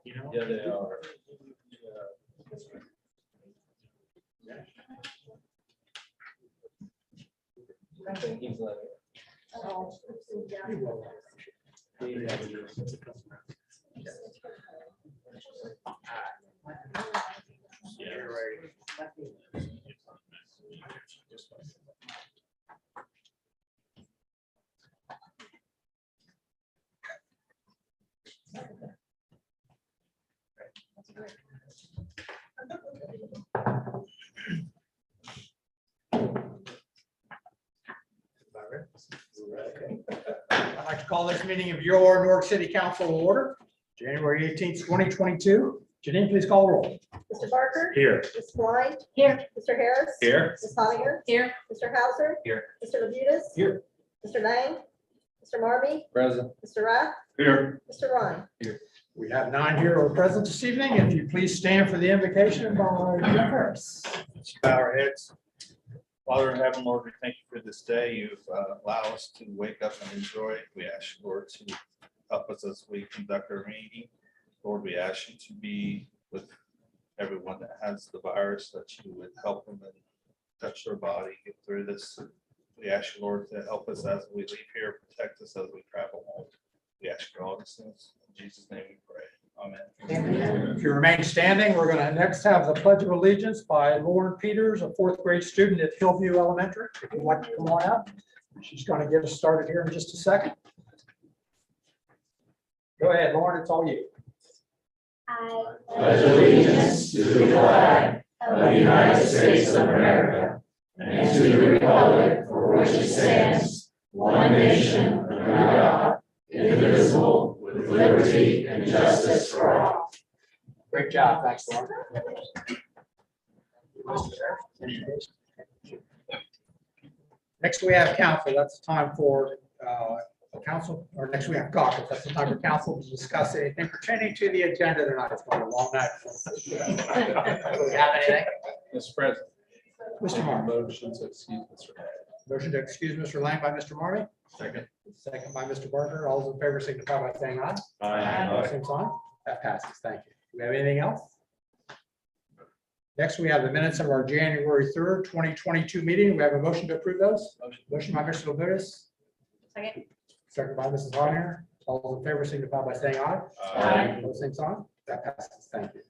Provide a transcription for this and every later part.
Yeah, they are. He's like, I'd like to call this meeting of your Newark City Council to order, January 18th, 2022. Janine, please call the roll. Mr. Barker? here. Ms. Blind? Here. Mr. Harris? Here. Ms. Hattiger? Here. Mr. Hauser? Here. Mr. Labutus? Here. Mr. Lang? Mr. Marmy? Present. Mr. Rath? Here. Mr. Ryan? We have 9 here who are present this evening. If you please stand for the invocation by Jeff Harris. Let's bow our heads. Father in heaven, Lord, we thank you for this day. You've allowed us to wake up and enjoy it. We ask you, Lord, to help us as we conduct our meeting. Lord, we ask you to be with everyone that has the virus, that you would help them and touch their body, get through this. We ask you, Lord, to help us as we leave here, protect us as we travel home. We ask you all these things. In Jesus' name we pray. Amen. If you remain standing, we're going to next have the Pledge of Allegiance by Lauren Peters, a 4th grade student at Hillview Elementary. If you'd like to come on up, she's going to get us started here in just a second. Go ahead, Lauren, it's all you. I pledge allegiance to the flag of the United States of America and to the republic for which it stands, one nation, under God, indivisible, with liberty and justice for all. Great job. Thanks, Lauren. Next, we have council. That's the time for council, or next we have caucus. That's the time for council to discuss anything pertaining to the agenda tonight. It's going a long night. Do we have anything? Mr. President. Mr. Marmy. Motion to excuse Mr. Lang. Motion to excuse Mr. Lang by Mr. Marmy. Second. Second by Mr. Barker. All those in favor signify by saying aye. Aye. Same sign. That passes. Thank you. Do we have anything else? Next, we have the minutes of our January 3rd, 2022 meeting. We have a motion to approve those. Motion by Mr. Labutus. Second. Second by Mrs. Hattiger. All those in favor signify by saying aye. Aye. All same sign. That passes. Thank you.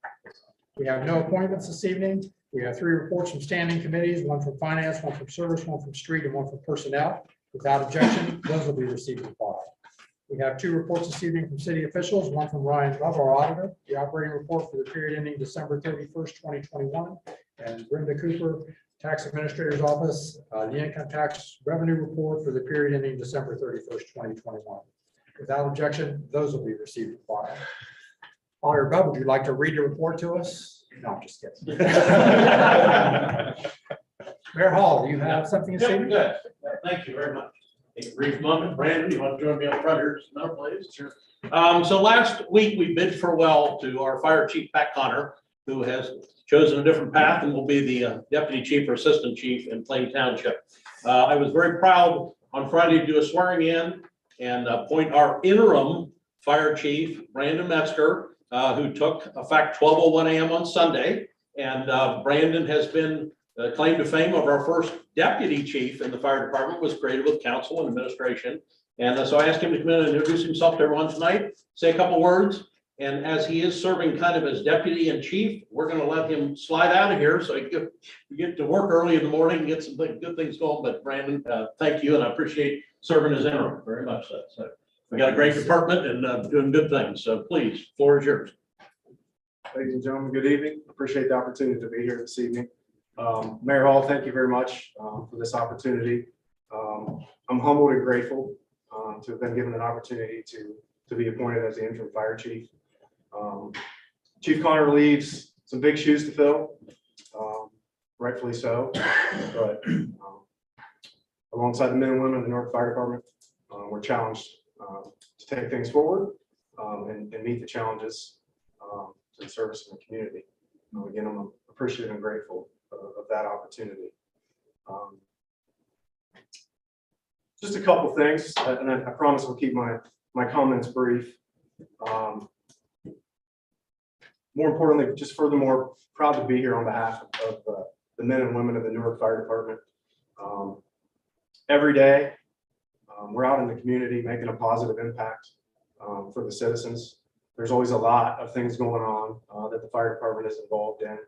We have no appointments this evening. We have 3 reports from standing committees, 1 from finance, 1 from service, 1 from street, and 1 from personnel. Without objection, those will be received and filed. We have 2 reports this evening from city officials, 1 from Ryan Love, our auditor, the operating report for the period ending December 31st, 2021, and Brenda Cooper, tax administrator's office, the income tax revenue report for the period ending December 31st, 2021. Without objection, those will be received and filed. Auditor Bub, would you like to read the report to us? No, I'm just kidding. Mayor Hall, do you have something to say? Good. Thank you very much. Take a brief moment. Brandon, you want to join me up front here? No, please. Sure. So last week we bid farewell to our fire chief, Pat Connor, who has chosen a different path and will be the deputy chief or assistant chief in Plain Township. I was very proud on Friday to do a swearing in and appoint our interim fire chief, Brandon Metzger, who took effect 12:01 a.m. on Sunday. And Brandon has been claim to fame of our first deputy chief in the fire department, was created with council and administration. And so I asked him to come in and introduce himself to everyone tonight, say a couple words. And as he is serving kind of as deputy and chief, we're going to let him slide out of here. So you get to work early in the morning and get some good things going. But Brandon, thank you. And I appreciate serving as interim very much. So we got a great department and doing good things. So please, floor is yours. Ladies and gentlemen, good evening. Appreciate the opportunity to be here this evening. Mayor Hall, thank you very much for this opportunity. I'm humbled and grateful to have been given an opportunity to be appointed as the interim fire chief. Chief Connor leaves some big shoes to fill, rightfully so. But alongside the men and women of the Newark Fire Department, we're challenged to take things forward and meet the challenges to the service of the community. Again, I'm appreciative and grateful of that opportunity. Just a couple things, and I promise I'll keep my comments brief. more importantly, just furthermore, proud to be here on behalf of the men and women of the Newark Fire Department. Every day, we're out in the community making a positive impact for the citizens. There's always a lot of things going on that the fire department is involved in.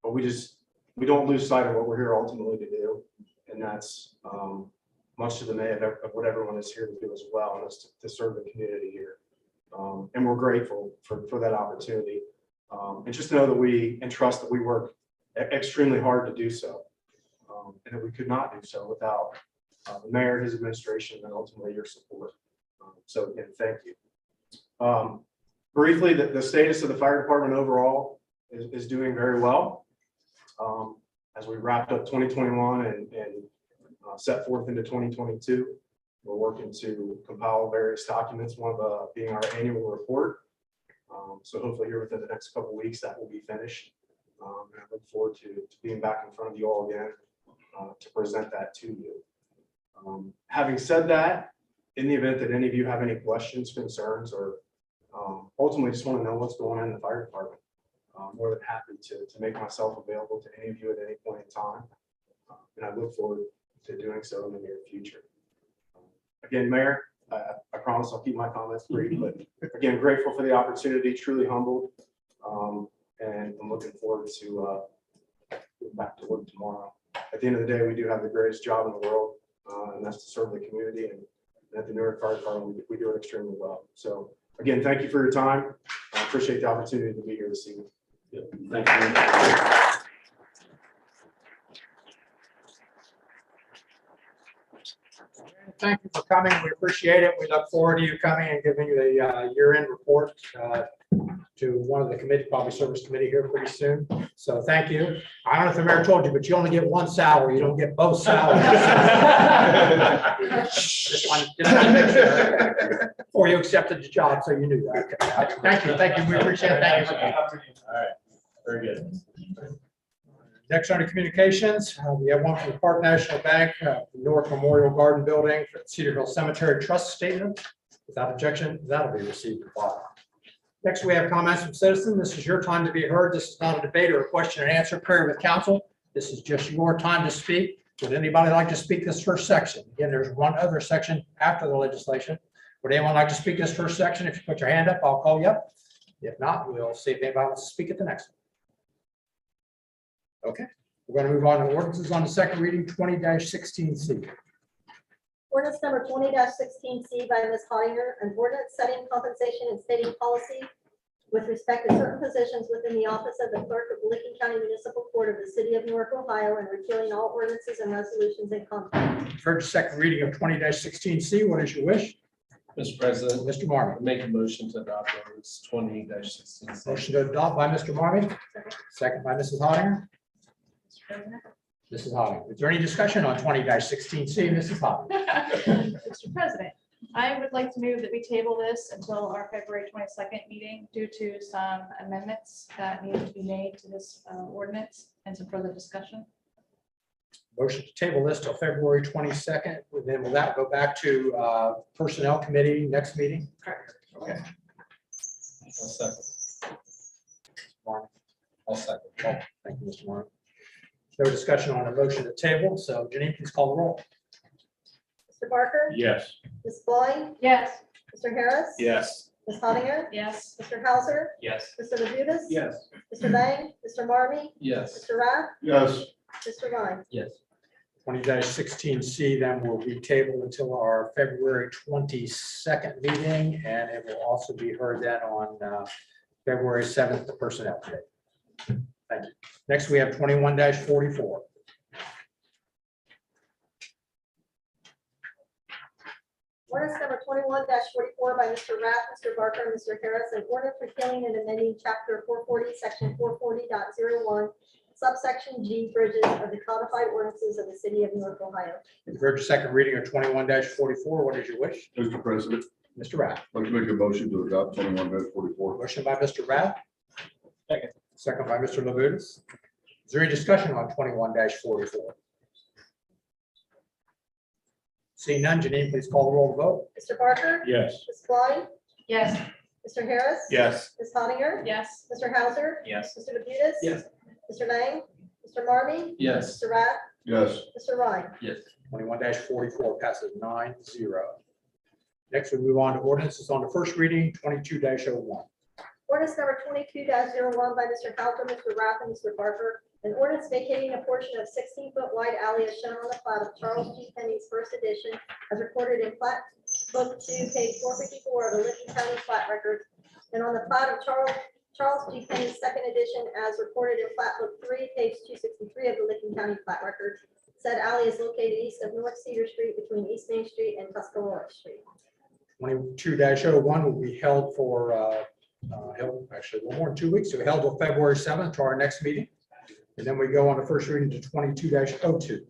But we don't lose sight of what we're here ultimately to do. And that's much to the may of what everyone is here to do as well, and that's to serve the community here. And we're grateful for that opportunity. And just know that and trust that we work extremely hard to do so. And that we could not do so without the mayor, his administration, and ultimately your support. So again, thank you. Briefly, the status of the fire department overall is doing very well. As we wrapped up 2021 and set forth into 2022, we're working to compile various documents, one of being our annual report. So hopefully here within the next couple of weeks, that will be finished. And I look forward to being back in front of you all again to present that to you. Having said that, in the event that any of you have any questions, concerns, or ultimately just want to know what's going on in the fire department, I'm more than happy to make myself available to any of you at any point in time. And I look forward to doing so in the near future. Again, Mayor, I promise I'll keep my comments brief, but again, grateful for the opportunity, truly humbled. And I'm looking forward to getting back to work tomorrow. At the end of the day, we do have the greatest job in the world, and that's to serve the community. And at the Newark Fire Department, we do it extremely well. So again, thank you for your time. I appreciate the opportunity to be here this evening. Thank you. Thank you for coming. We appreciate it. We look forward to you coming and giving you the year-end report to one of the committee, public service committee here pretty soon. So thank you. I don't know if the mayor told you, but you only get one salary. You don't get both salaries. Just wanted to make sure before you accepted the job, so you knew that. Okay. Thank you. Thank you. We appreciate it. Thank you. All right, very good. Next under communications, we have one from the Park National Bank, Newark Memorial Garden Building, for the Cedar Hill Cemetery Trust Statement. Without objection, that'll be received and filed. Next, we have comments from citizens. This is your time to be heard. This is not a debate or a question and answer period with council. This is just your time to speak. Would anybody like to speak this first section? Again, there's one other section after the legislation. Would anyone like to speak this first section? If you put your hand up, I'll call you up. If not, we'll see if anybody wants to speak at the next one. Okay, we're going to move on to ordinances on the second reading, 20-16C. Ordinance number 20-16C by Ms. Hattinger, an ordinance setting compensation and stating policy with respect to certain positions within the office of the clerk of Licking County Municipal Court of the City of Newark, Ohio, and repealing all ordinances and resolutions in conflict. Heard the second reading of 20-16C. What is your wish? Mr. President, Mr. Marmy. I make a motion to adopt ordinance 20-16. Motion to adopt by Mr. Marmy, second by Mrs. Hattinger. Mrs. Hattinger. Is there any discussion on 20-16C? Mrs. Hattinger. Mr. President, I would like to move that we table this until our February 22nd meeting due to some amendments that need to be made to this ordinance and some further discussion. Motion to table this till February 22nd. Then will that go back to Personnel Committee next meeting? Correct. Okay. I'll second. Marmy. I'll second. Oh, thank you, Mr. Marmy. No discussion on a motion to table. So Janine, please call the roll. Mr. Barker, Yes. Ms. Blind, Yes. Mr. Harris, Yes. Ms. Hattinger, Yes. Mr. Hauser, Yes. Mr. Labutus, Yes. Mr. Lang, Mr. Marmy, Yes. Mr. Rath, Yes. Mr. Vine. Yes. 20-16C then will be tabled until our February 22nd meeting, and it will also be heard then on February 7th, the Personnel Committee. Thank you. Next, we have 21-44. Ordinance number 21-44 by Mr. Rath, Mr. Barker, and Mr. Harris, an ordinance repealing and amending chapter 440, section 440.01, subsection G, bridges of the codified ordinances of the city of Newark, Ohio. You've heard the second reading of 21-44. What is your wish? Mr. President, Mr. Rath. I'd like to make a motion to adopt 21-44. Motion by Mr. Rath. Second. Second by Mr. Labutus. Is there any discussion on 21-44? Seeing none, Janine, please call the roll to vote. Mr. Barker, Yes. Ms. Blind, Yes. Mr. Harris. Yes. Ms. Hattiger. Yes. Mr. Hauser. Yes. Mr. Labutus. Yes. Mr. Lang. Mr. Marmy. Yes. Mr. Rath. Yes. Mr. Ryan. 21-44 passes 9-0. Next, we move on to ordinances on the first reading, 22-01. Ordinance number 22-01 by Mr. Halper, Mr. Rath, and Mr. Barker. An ordinance vacating a portion of 16-foot wide alley as shown on the plat of Charles G. Penny's first edition as recorded in plat book 2, page 454 of the Licking County Plat Records, and on the plat of Charles G. Penny's second edition as recorded in plat book 3, page 263 of the Licking County Plat Records. Said alley is located east of North Cedar Street between East Main Street and Tuscarora Street. 22-01 will be held for, actually, more than 2 weeks. So held till February 7th to our next meeting. And then we go on the first reading to 22-02.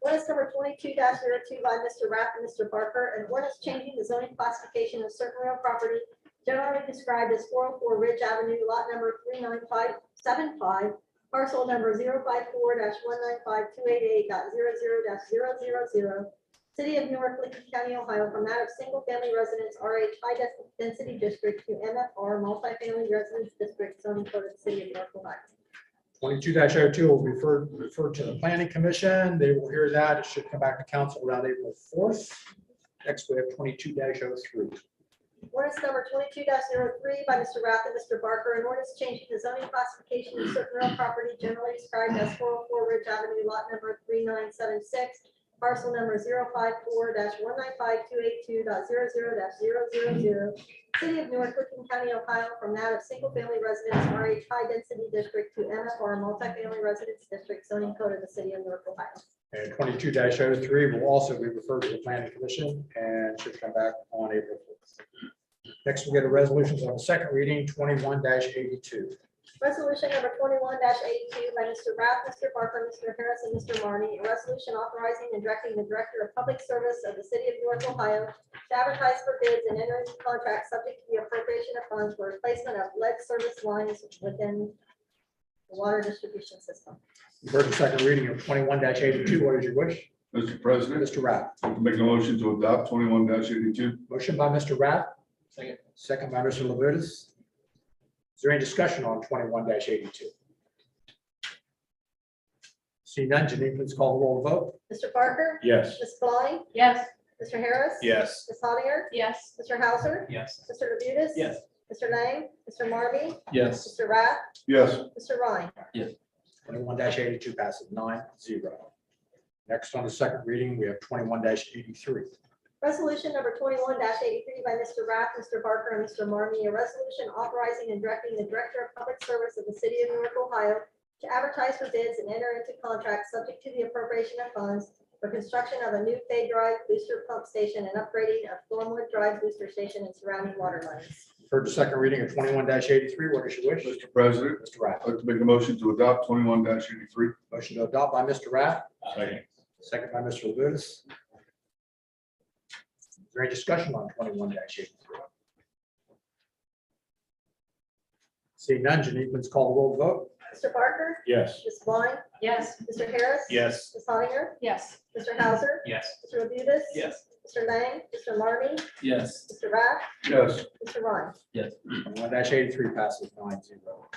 Ordinance number 22-02 by Mr. Rath and Mr. Barker, and ordinance changing the zoning classification of certain real property generally described as 404 Ridge Avenue, lot number 39575, parcel number 054-195-288.00-000, City of Newark, Licking County, Ohio, from that of single-family residence RH High Density District to MFR Multifamily Residence District zoning code of the City of Newark, Ohio. 22-02 will be referred to the planning commission. They will hear that. It should come back to council around April 4th. Next, we have 22-03. Ordinance number 22-03 by Mr. Rath and Mr. Barker, an ordinance changing the zoning classification of certain real property generally described as 404 Ridge Avenue, lot number 3976, parcel number 054-195-282.00-000, City of Newark, Licking County, Ohio, from that of single-family residence RH High Density District to MFR Multifamily Residence District zoning code of the City of Newark, Ohio. And 22-03 will also be referred to the planning commission and should come back on April 4th. Next, we get a resolutions on the second reading, 21-82. Resolution number 21-82 by Mr. Rath, Mr. Barker, Mr. Harris, and Mr. Marmy, a resolution authorizing and directing the Director of Public Service of the City of Newark, Ohio to advertise for bids and enter into contracts subject to the appropriation of funds for replacement of lead service lines within the water distribution system. You've heard the second reading of 21-82. What is your wish? Mr. President, Mr. Rath. make a motion to adopt 21-82. Motion by Mr. Rath, Second. second by Mr. Labutus. Is there any discussion on 21-82? See none, Janine, please call the roll to vote. Mr. Barker, Yes. Ms. Blind, Yes. Mr. Harris. Yes. Ms. Hattiger, Yes. Mr. Hauser, Yes. Mr. Labutus. Yes. Mr. Lang, Mr. Marmy, Yes. Mr. Rath, Yes. Mr. Ryan. 21-82 passes 9-0. Next on the second reading, we have 21-83. Resolution number 21-83 by Mr. Rath, Mr. Barker, and Mr. Marmy, a resolution authorizing and directing the Director of Public Service of the City of Newark, Ohio to advertise for bids and enter into contracts subject to the appropriation of funds for construction of a new Fay Drive booster pump station and upgrading of Thornwood Drive booster station and surrounding water lines. Heard the second reading of 21-83. What is your wish? Mr. President, Mr. Rath. I'd like to make a motion to adopt 21-83. Motion to adopt by Mr. Rath, Second. second by Mr. Labutus. Is there any discussion on 21-83? Seeing none, Janine, please call the roll to vote. Mr. Barker, Yes. Ms. Blind, Yes. Mr. Harris. Yes. Ms. Hattiger, Yes. Mr. Hauser, Yes. Mr. Labutus. Yes. Mr. Lang, Mr. Marmy, Yes. Mr. Rath, Yes. Mr. Ryan. 21-83 passes 9-0.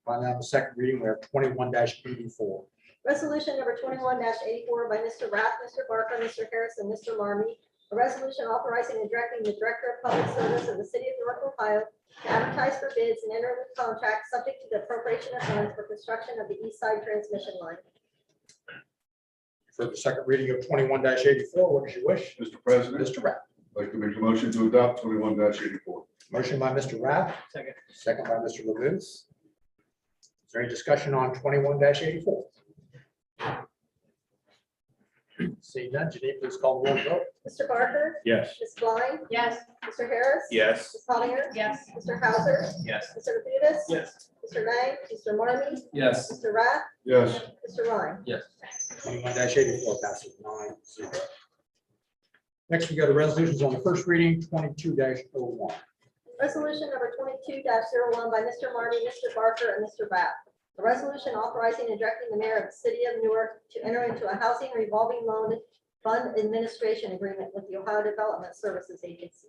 Finally, on the second reading, we have 21-84. Resolution number 21-84 by Mr. Rath, Mr. Barker, Mr. Harris, and Mr. Marmy. A resolution authorizing and directing the Director of Public Service of the City of Newark, Ohio to advertise for bids and enter into contracts subject to the appropriation of funds for construction of the East Side Transmission Line. For the second reading of 21-84, what is your wish? Mr. President, Mr. Rath. I'd like to make a motion to adopt 21-84. Motion by Mr. Rath, Second. second by Mr. Labutus. Is there any discussion on 21-84? Seeing none, Janine, please call the roll to vote. Mr. Barker, Yes. Ms. Blind, Yes. Mr. Harris. Yes. Ms. Hattiger, Yes. Mr. Hauser, Yes. Mr. Labutus. Yes. Mr. Lang, Mr. Marmy, Yes. Mr. Rath, Yes. Mr. Ryan. 21-84 passes 9-0. Next, we go to resolutions on the first reading, 22-01. Resolution number 22-01 by Mr. Marmy, Mr. Barker, and Mr. Rath. A resolution authorizing and directing the mayor of the City of Newark to enter into a housing revolving loan fund administration agreement with the Ohio Development Services Agency.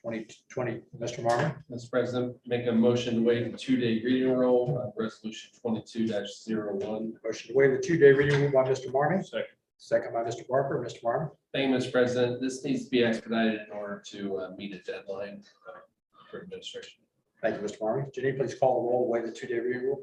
2020, Mr. Marmy. Mr. President, make a motion to waive the 2-day reading rule of resolution 22-01. Motion to waive the 2-day reading rule by Mr. Marmy, Second. second by Mr. Barker. Mr. Marmy. Thank you, Mr. President. This needs to be expedited in order to meet a deadline for administration. Thank you, Mr. Marmy. Janine, please call the roll to waive the 2-day reading rule.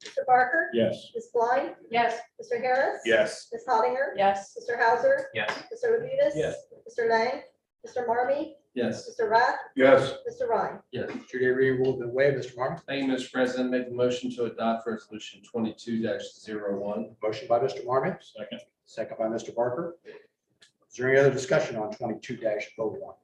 Mr. Barker, Yes. Ms. Blind, Yes. Mr. Harris. Yes. Ms. Hattiger, Yes. Mr. Hauser, Yes. Mr. Labutus. Yes. Mr. Lang, Mr. Marmy, Yes. Mr. Rath, Yes. Mr. Ryan. Yes. 2-day reading rule has been waived. Mr. Marmy. Thank you, Mr. President. Make a motion to adopt resolution 22-01. Motion by Mr. Marmy, Second. second by Mr. Barker. Is there any other discussion on 22-01?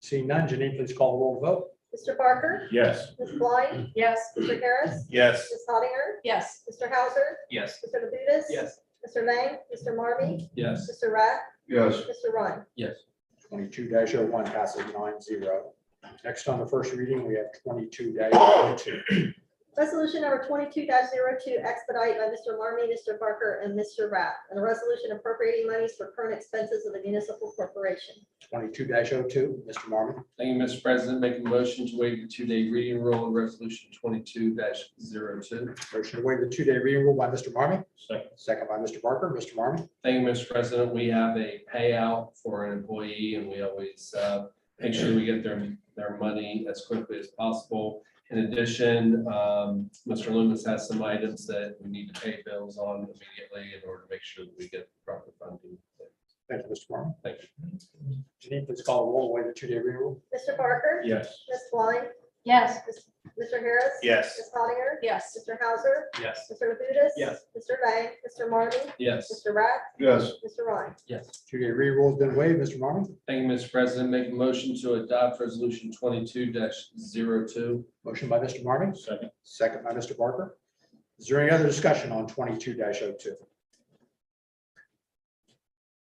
Seeing none, Janine, please call the roll to vote. Mr. Barker, Yes. Ms. Blind, Yes. Mr. Harris, Yes. Ms. Hattiger, Yes. Mr. Hauser, Yes. Mr. Labutus. Yes. Mr. Lang, Mr. Marmy, Yes. Mr. Rath, Yes. Mr. Ryan. Yes. 22-01 passes 9-0. Next on the first reading, we have 22-02. Resolution number 22-02 expedite by Mr. Marmy, Mr. Barker, and Mr. Rath, and a resolution appropriating monies for current expenses of the municipal corporation. 22-02, Mr. Marmy. Thank you, Mr. President. Make a motion to waive the 2-day reading rule of resolution 22-02. Motion to waive the 2-day reading rule by Mr. Marmy, Second. second by Mr. Barker. Mr. Marmy. Thank you, Mr. President. We have a payout for an employee and we always make sure we get their money as quickly as possible. In addition, Mr. Loomis has some items that we need to pay bills on immediately in order to make sure that we get proper funding. Thank you, Mr. Marmy. Thank you. Janine, please call the roll to waive the 2-day reading rule. Mr. Barker. Yes. Ms. Blind, Yes. Mr. Harris. Yes. Ms. Hattiger. Yes. Mr. Hauser, Yes. Mr. Labutus. Yes. Mr. Lang, Mr. Marmy, Yes. Mr. Rath, Yes. Mr. Ryan. Yes. 2-day reading rule has been waived. Mr. Marmy. Thank you, Mr. President. Make a motion to adopt resolution 22-02. Motion by Mr. Marmy, Second. second by Mr. Barker. Is there any other discussion on 22-02?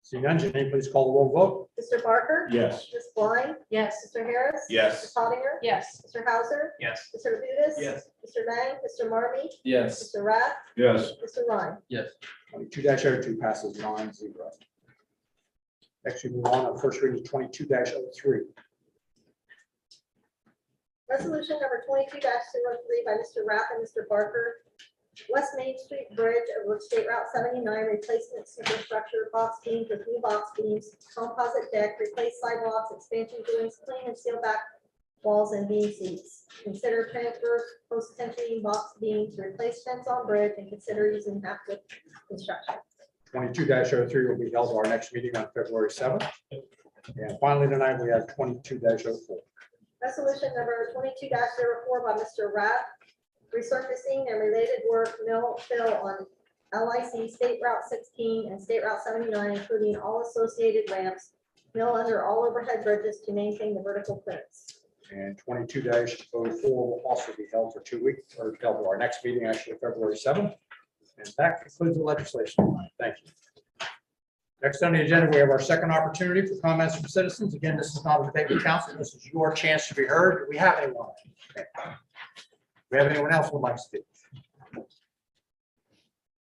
Seeing none, Janine, please call the roll vote. Mr. Barker. Yes. Ms. Blind, Yes. Mr. Harris. Yes. Ms. Hattiger. Yes. Mr. Hauser, Yes. Mr. Labutus. Yes. Mr. Lang, Mr. Marmy, Yes. Mr. Rath, Yes. Mr. Ryan. Yes. 22-02 passes 9-0. Next, we move on to first reading 22-03. Resolution number 22-03 by Mr. Rath and Mr. Barker. West Main Street Bridge over State Route 79, replacement superstructure, box beams with new box beams, composite deck, replace sidewalks, expansion joints, clean and seal back walls and beam seats. Consider transfer post-tensioning box beams, replace fence on bridge, and consider using half width construction. 22-03 will be held at our next meeting on February 7th. And finally, tonight, we have 22-04. Resolution number 22-04 by Mr. Rath, resurfacing and related work mill fill on LIC State Route 16 and State Route 79, including all associated ramps, mill under all overhead bridges to maintain the vertical clearance. And 22-04 will also be held for 2 weeks, or held to our next meeting, actually, February 7th. And that concludes the legislation tonight. Thank you. Next on the agenda, we have our second opportunity for comments from citizens. Again, this is not a debate with council. This is your chance to be heard. Do we have anyone? Do we have anyone else who would like to speak?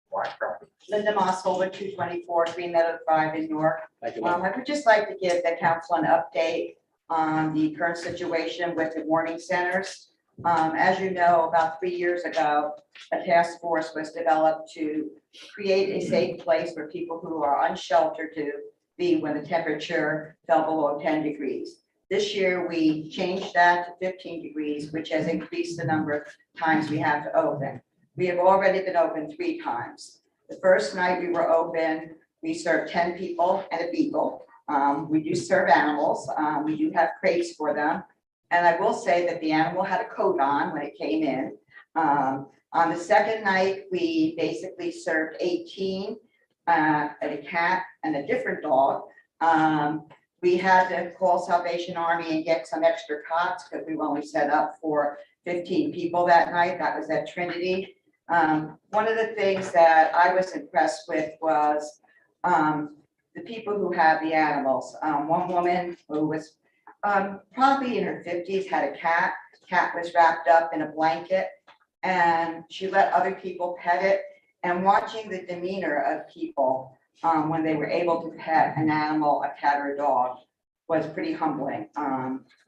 White property. Linda Mossholder, 224 Green Meadow Drive in Newark. Thank you. I would just like to give the council an update on the current situation with the warning centers. As you know, about 3 years ago, a task force was developed to create a safe place for people who are unsheltered to be when the temperature fell below 10 degrees. This year, we changed that to 15 degrees, which has increased the number of times we have to open. We have already been open 3 times. The first night we were open, we served 10 people and a beagle. We do serve animals. We do have crates for them. And I will say that the animal had a coat on when it came in. On the second night, we basically served 18, and a cat and a different dog. We had to call Salvation Army and get some extra cots because we were only set up for 15 people that night. That was at Trinity. One of the things that I was impressed with was the people who have the animals. One woman who was probably in her 50s had a cat. Cat was wrapped up in a blanket and she let other people pet it. And watching the demeanor of people when they were able to pet an animal, a cat or a dog, was pretty humbling.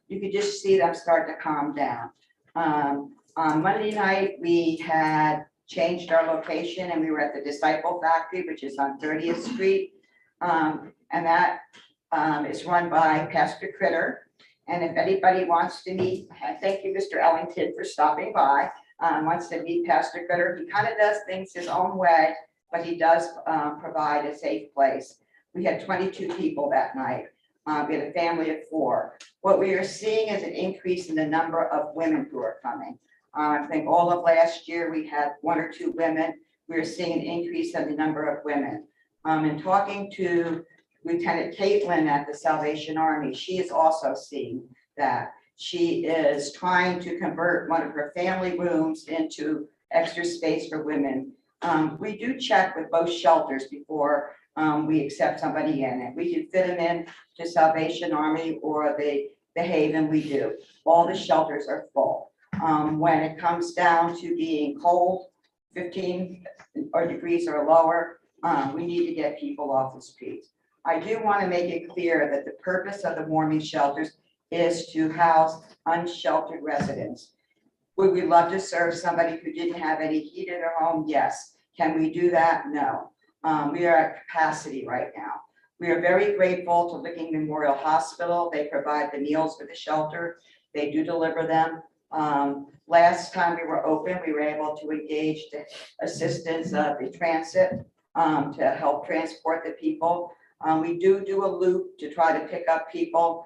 You could just see them start to calm down. On Monday night, we had changed our location and we were at the Disciple Factory, which is on 30th Street. And that is run by Pastor Critter. And if anybody wants to meet, thank you, Mr. Ellington, for stopping by, wants to meet Pastor Critter. He kind of does things his own way, but he does provide a safe place. We had 22 people that night. We had a family of 4. What we are seeing is an increase in the number of women who are coming. I think all of last year, we had 1 or 2 women. We are seeing an increase in the number of women. And talking to Lieutenant Caitlin at the Salvation Army, she is also seeing that. She is trying to convert one of her family rooms into extra space for women. We do check with both shelters before we accept somebody in. If we can fit them in to Salvation Army or the Haven, we do. All the shelters are full. When it comes down to being cold, 15 degrees or lower, we need to get people off the streets. I do want to make it clear that the purpose of the warming shelters is to house unsheltered residents. Would we love to serve somebody who didn't have any heat in their home? Yes. Can we do that? No. We are at capacity right now. We are very grateful to Licking Memorial Hospital. They provide the meals for the shelter. They do deliver them. Last time we were open, we were able to engage the assistance of the transit to help transport the people. We do a loop to try to pick up people.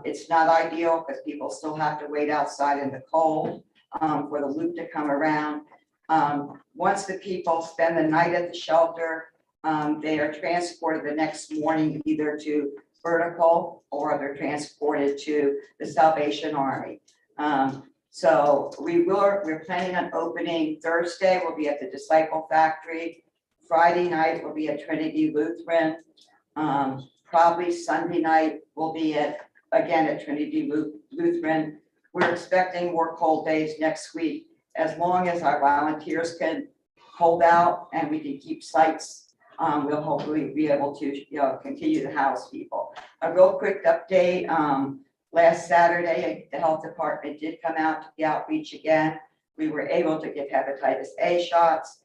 It's not ideal because people still have to wait outside in the cold for the loop to come around. Once the people spend the night at the shelter, they are transported the next morning either to Vertical or they're transported to the Salvation Army. So we're planning on opening Thursday. We'll be at the Disciple Factory. Friday night we'll be at Trinity Lutheran. Probably Sunday night we'll be again at Trinity Lutheran. We're expecting more cold days next week. As long as our volunteers can hold out and we can keep sites, we'll hopefully be able to continue to house people. A real quick update. Last Saturday, the health department did come out to the outreach again. We were able to give hepatitis A shots,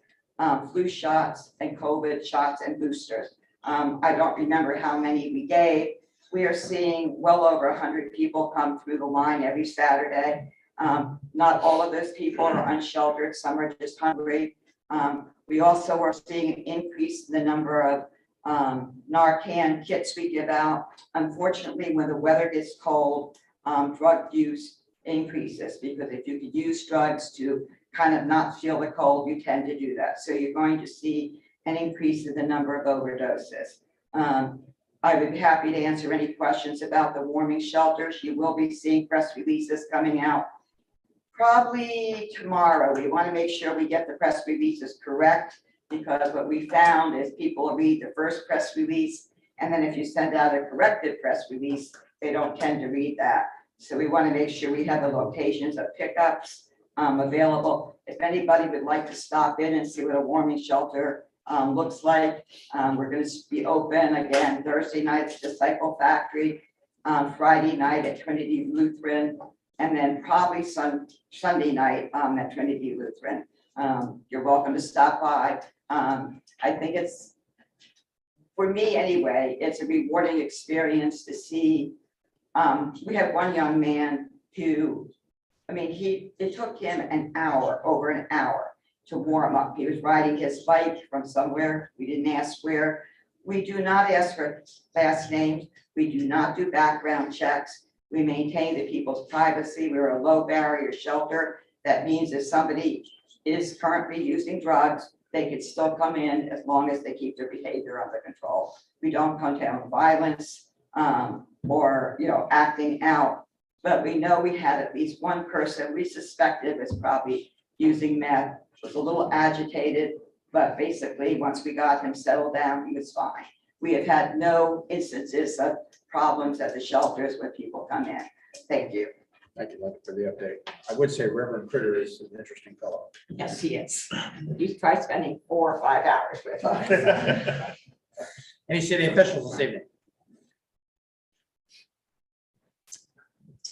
flu shots, and COVID shots and boosters. I don't remember how many we gave. We are seeing well over 100 people come through the line every Saturday. Not all of those people are unsheltered. Some are just hungry. We also are seeing an increase in the number of Narcan kits we give out. Unfortunately, when the weather gets cold, drug use increases because if you could use drugs to kind of not feel the cold, you tend to do that. So you're going to see an increase in the number of overdoses. I would be happy to answer any questions about the warming shelters. You will be seeing press releases coming out probably tomorrow. We want to make sure we get the press releases correct because what we found is people read the first press release and then if you send out a corrected press release, they don't tend to read that. So we want to make sure we have the locations of pickups available. If anybody would like to stop in and see what a warming shelter looks like, we're going to be open again Thursday night at Disciple Factory, Friday night at Trinity Lutheran, and then probably Sunday night at Trinity Lutheran. You're welcome to stop by. I think it's, for me anyway, it's a rewarding experience to see. We have one young man who, it took him an hour, over an hour to warm up. He was riding his bike from somewhere. We didn't ask where. We do not ask for last names. We do not do background checks. We maintain the people's privacy. We're a low barrier shelter. That means if somebody is currently using drugs, they could still come in as long as they keep their behavior under control. We don't condone violence or acting out, but we know we had at least one person we suspected was probably using meth, was a little agitated, but basically once we got him settled down, he was fine. We have had no instances of problems at the shelters when people come in. Thank you. Thank you, Linda, for the update. I would say Reverend Critter is an interesting fellow. Yes, he is. You try spending 4 or 5 hours with him. Any city officials this evening?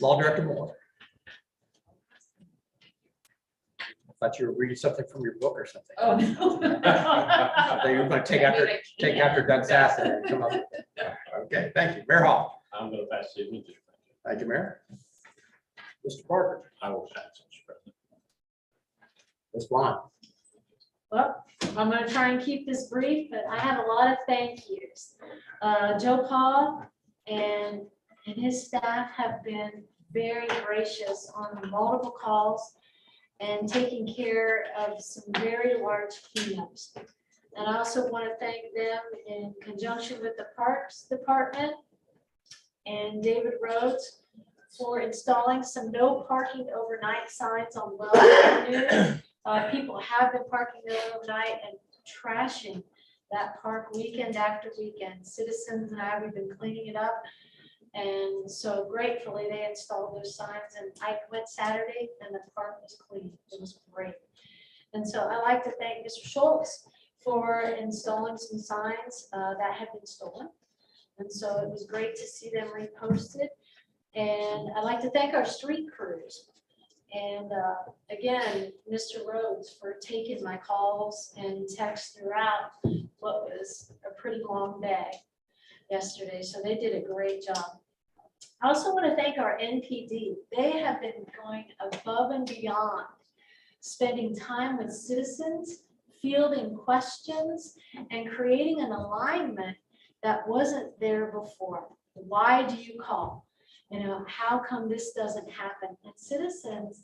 Law Director Moore. I thought you were reading something from your book or something. Oh, no. I thought you were going to take after Doug Sassen and come up. Okay, thank you. Mayor Hall. I'm going to pass the evening. Thank you, Mayor. Mr. Parker. I will pass, Mr. President. Ms. Blind. Well, I'm gonna try and keep this brief, but I have a lot of thank yous. Joe Paul and his staff have been very gracious on multiple calls and taking care of some very large cleanups. And I also want to thank them in conjunction with the Parks Department and David Rhodes for installing some no parking overnight signs on Wells Avenue. People have been parking there overnight and trashing that park weekend after weekend. Citizens and I, we've been cleaning it up. And so gratefully, they installed those signs, and I went Saturday and the park was clean. It was great. And so I like to thank Mr. Schultz for installing some signs that had been stolen. And so it was great to see them reposted. And I'd like to thank our street crews. And again, Mr. Rhodes for taking my calls and texts throughout what was a pretty long day yesterday. So they did a great job. I also want to thank our NPD. They have been going above and beyond, spending time with citizens, fielding questions, and creating an alignment that wasn't there before. Why do you call? You know, how come this doesn't happen? And citizens,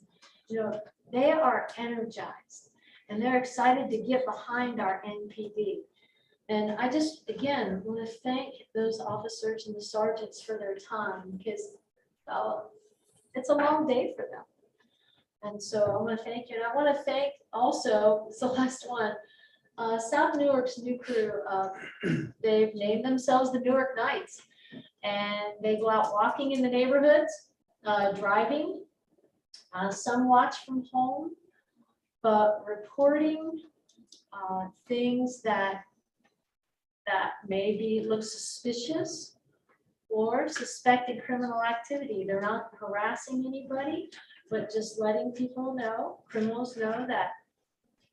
you know, they are energized and they're excited to get behind our NPD. And I just, again, want to thank those officers and the sergeants for their time, because it's a long day for them. And so I want to thank you. And I want to thank also, it's the last one, South Newark's new crew. They've named themselves the Newark Knights. And they go out walking in the neighborhoods, driving. Some watch from home, but reporting things that maybe look suspicious or suspected criminal activity. They're not harassing anybody, but just letting people know, criminals know, that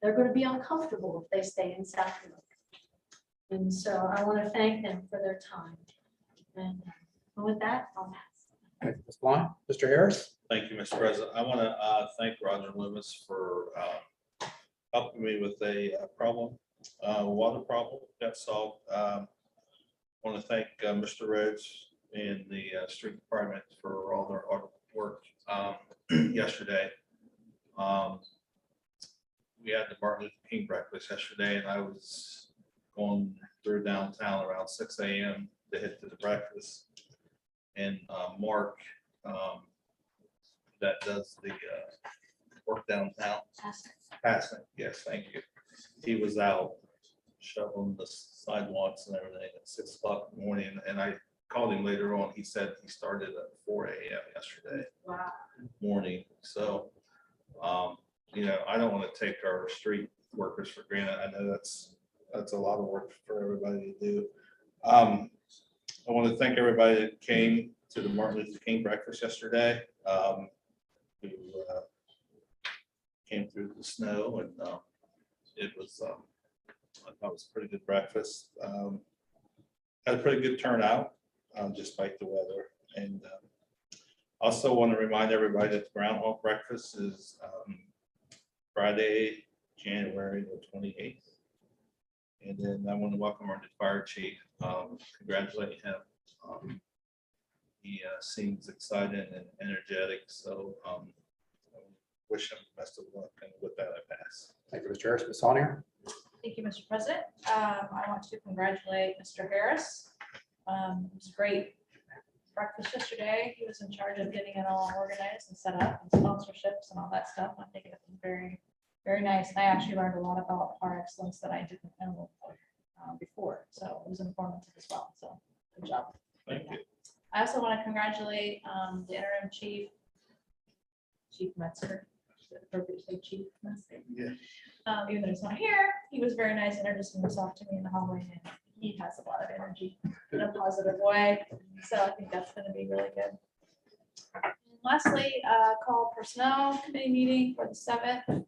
they're going to be uncomfortable if they stay in South Newark. And so I want to thank them for their time. And with that, I'll pass. Ms. Blind. Mr. Harris. Thank you, Mr. President. I want to thank Roger Loomis for helping me with a water problem got solved. I want to thank Mr. Rhodes and the street department for all their hard work yesterday. We had the Martin Luther King breakfast yesterday, and I was going through downtown around 6 a.m. to hit to the breakfast. And Mark, that does the work downtown. Passing, yes, thank you. He was out shoveling the sidewalks and everything at 6 o'clock in the morning, and I called him later on. He said he started at 4 a.m. yesterday morning. So, you know, I don't want to take our street workers for granted. I know that's a lot of work for everybody to do. I want to thank everybody that came to the Martin Luther King breakfast yesterday. Who came through the snow, and it was, I thought it was a pretty good breakfast. Had a pretty good turnout, despite the weather. And also want to remind everybody that the Groundhog Breakfast is Friday, January the 28th. And then I want to welcome our new fire chief, congratulate him. He seems excited and energetic, so I wish him the best of luck, and with that, I pass. Thank you, Mr. Harris. Ms. Sonnier. Thank you, Mr. President. I want to congratulate Mr. Harris. It was a great breakfast yesterday. He was in charge of getting it all organized and set up, and sponsorships and all that stuff. I think it was very, very nice. I actually learned a lot about our excellence that I didn't know before, so it was informative as well. So good job. Thank you. I also want to congratulate the interim Chief Metzger. Is it appropriate to say Chief Metzger? Yeah. Even though he's not here, he was very nice, introducing himself to me in the hallway, and he has a lot of energy in a positive way. So I think that's going to be really good. lastly, call personnel committee meeting for the 7th.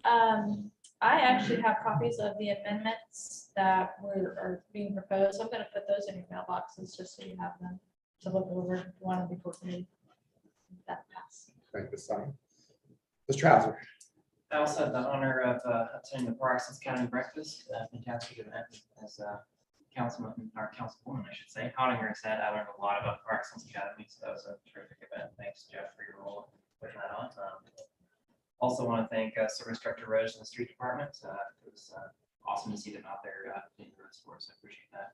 I actually have copies of the amendments that are being proposed. I'm gonna put those in your mailboxes just so you have them to look over if you want them before committee. That pass. Thank you, Sonny. Mr. Hauser. I also had the honor of attending the Paraxis County Breakfast, a fantastic event as councilman, or councilwoman, I should say. Hottinger said I learned a lot about the Paraxis Academy, so that was a terrific event. Thanks, Jeff, for your role putting that on. Also want to thank Service Director Rose and the street department. It was awesome to see them out there in the roads for us. I appreciate that.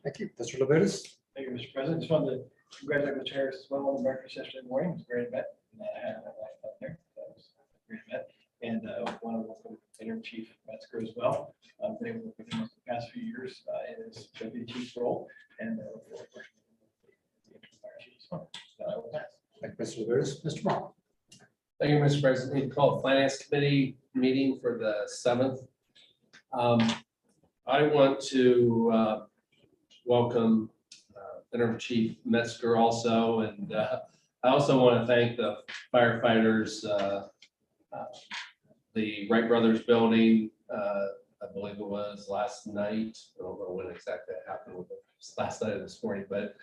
Thank you. Mr. Labutus. Thank you, Mr. President. Just wanted to congratulate Mr. Harris as well on the breakfast yesterday morning. It was a great event. And I had my wife out there. That was a great event. And want to welcome Interim Chief Metzger as well. I've been able to work with him the past few years in his deputy chief role. And look forward to working with the interim fire chief as well. So I will pass. Thank you, Mr. Labutus. Mr. Vaughn. Thank you, Mr. President. We call Finance Committee meeting for the 7th. I want to welcome Interim Chief Metzger also, and I also want to thank the firefighters, the Wright Brothers building, I believe it was last night. I don't know when exactly it happened, with it was last night or this morning, but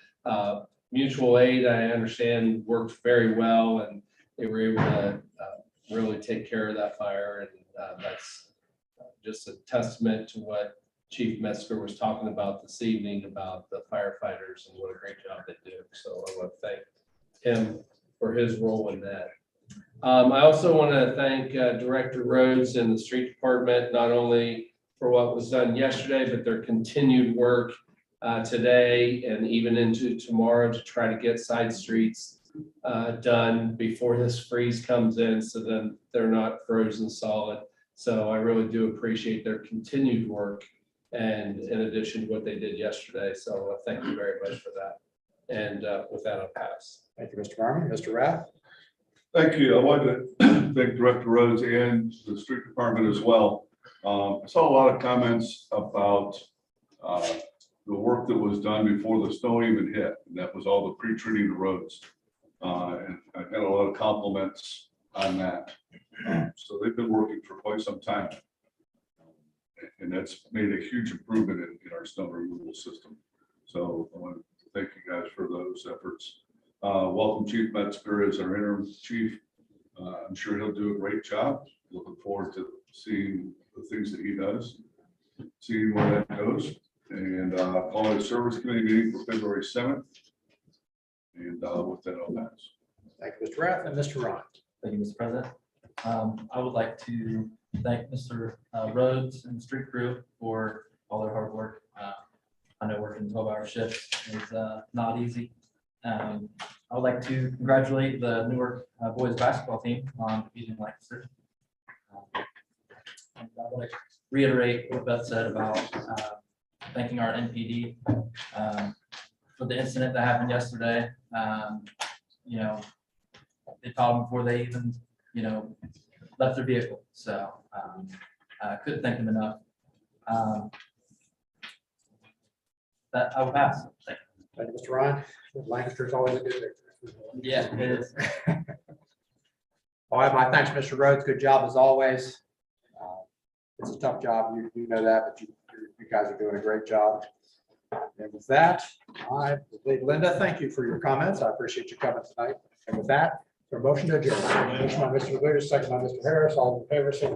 mutual aid, I understand, worked very well, and they were able to really take care of that fire, and that's just a testament to what Chief Metzger was talking about this evening about the firefighters and what a great job they do. So I want to thank him for his role in that. I also want to thank Director Rhodes and the street department, not only for what was done yesterday, but their continued work today and even into tomorrow to try to get side streets done before this freeze comes in, so then they're not frozen solid. So I really do appreciate their continued work, and in addition to what they did yesterday. So thank you very much for that. And with that, I'll pass. Thank you, Mr. Marmy. Mr. Rath. Thank you. I wanted to thank Director Rhodes and the street department as well. I saw a lot of comments about the work that was done before the snow even hit, and that was all the pre-treating the roads. And I got a lot of compliments on that. So they've been working for quite some time. And that's made a huge improvement in our snow removal system. So I want to thank you guys for those efforts. Welcome Chief Metzger as our interim chief. I'm sure he'll do a great job. Looking forward to seeing the things that he does, seeing where that goes. And call it a service committee meeting for February 7th. And with that, I'll pass. Thank you, Mr. Rath. And Mr. Ron. Thank you, Mr. President. I would like to thank Mr. Rhodes and the street crew for all their hard work. I know working 12-hour shifts is not easy. I would like to congratulate the Newark boys basketball team on beating Lancaster. And I would like to reiterate what Beth said about thanking our NPD for the incident that happened yesterday. You know, they called them before they even, you know, left their vehicle. So I couldn't thank them enough. That I will pass. Thank you. Thank you, Mr. Ryan. Lancaster is always a good victory. Yeah, it is. All right, my thanks, Mr. Rhodes. Good job as always. It's a tough job. You know that, but you guys are doing a great job. And with that, Linda, thank you for your comments. I appreciate you coming tonight. And with that, for motion to adjourn. Motion by Mr. Lewis, second by Mr. Harris. All in favor, say